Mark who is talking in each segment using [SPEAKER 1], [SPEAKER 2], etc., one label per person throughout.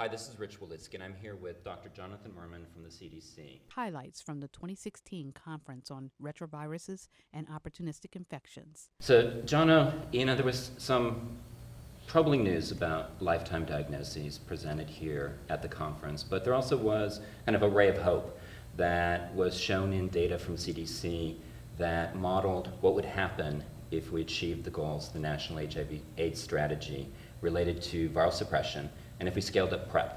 [SPEAKER 1] Hi, this is Rich Wolitski, and I'm here with Dr. Jonathan Mermin from the CDC.
[SPEAKER 2] Highlights from the 2016 Conference on Retroviruses and Opportunistic Infections.
[SPEAKER 1] So, Jono, there was some troubling news about lifetime diagnoses presented here at the conference, but there also was kind of a ray of hope that was shown in data from CDC that modeled what would happen if we achieved the goals of the National HIV/AIDS Strategy related to viral suppression and if we scaled up PrEP.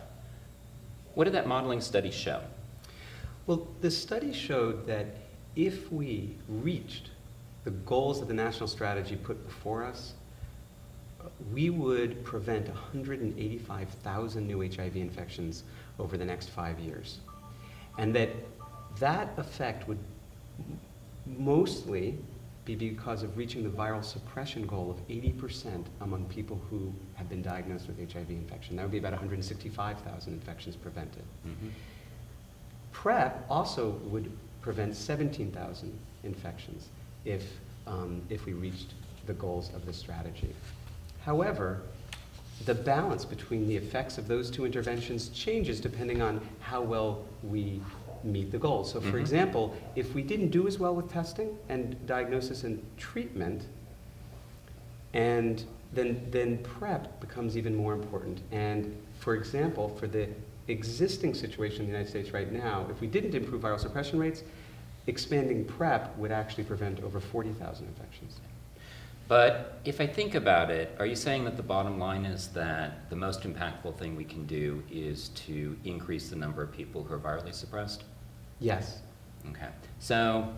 [SPEAKER 1] What did that modeling study show?
[SPEAKER 3] Well, the study showed that if we reached the goals that the national strategy put before us, we would prevent 185,000 new HIV infections over the next 5 years. And that effect would mostly be because of reaching the viral suppression goal of 80% among people who have been diagnosed with HIV infection. That would be about 165,000 infections prevented.
[SPEAKER 1] Mm-hmm.
[SPEAKER 3] PrEP also would prevent 17,000 infections if we reached the goals of the strategy. However, the balance between the effects of those two interventions changes depending on how well we meet the goals. So for example, if we didn't do as well with testing and diagnosis and treatment, and then PrEP becomes even more important. And for example, for the existing situation in the United States right now, if we didn't improve viral suppression rates, expanding PrEP would actually prevent over 40,000 infections.
[SPEAKER 1] But if I think about it, are you saying that the bottom line is that the most impactful thing we can do is to increase the number of people who are virally suppressed?
[SPEAKER 3] Yes.
[SPEAKER 1] Okay. So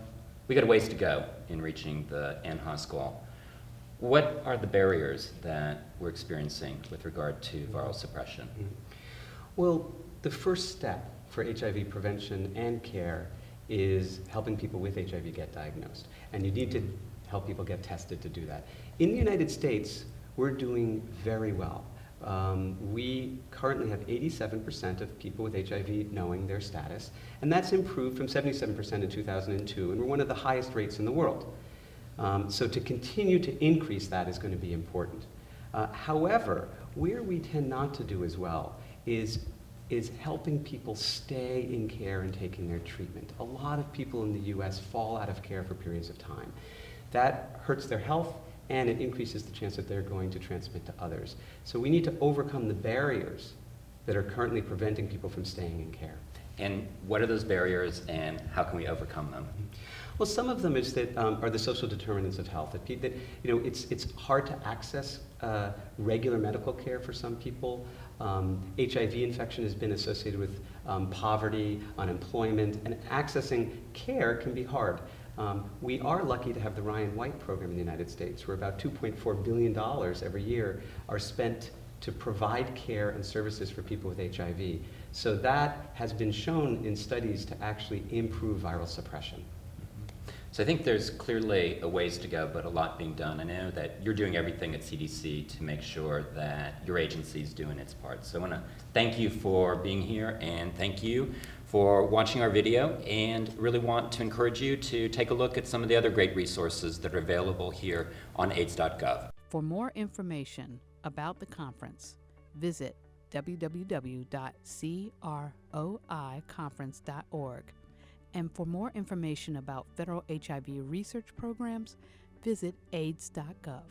[SPEAKER 1] we got a ways to go in reaching the NHOS goal. What are the barriers that we're experiencing with regard to viral suppression?
[SPEAKER 3] Well, the first step for HIV prevention and care is helping people with HIV get diagnosed. And you need to help people get tested to do that. In the United States, we're doing very well. We currently have 87% of people with HIV knowing their status, and that's improved from 77% in 2002, and we're one of the highest rates in the world. So to continue to increase that is going to be important. However, where we tend not to do as well is helping people stay in care and taking their treatment. A lot of people in the US fall out of care for periods of time. That hurts their health, and it increases the chance that they're going to transmit to others. So we need to overcome the barriers that are currently preventing people from staying in care.
[SPEAKER 1] And what are those barriers, and how can we overcome them?
[SPEAKER 3] Well, some of them are the social determinants of health. It's hard to access regular medical care for some people. HIV infection has been associated with poverty, unemployment, and accessing care can be hard. We are lucky to have the Ryan White program in the United States, where about $2.4 billion every year are spent to provide care and services for people with HIV. So that has been shown in studies to actually improve viral suppression.
[SPEAKER 1] So I think there's clearly a ways to go, but a lot being done. I know that you're doing everything at CDC to make sure that your agency is doing its part. So I want to thank you for being here, and thank you for watching our video, and really want to encourage you to take a look at some of the other great resources that are available here on AIDS.gov.
[SPEAKER 2] For more information about the conference, visit www.CROIconference.org. And for more information about federal HIV research programs, visit AIDS.gov.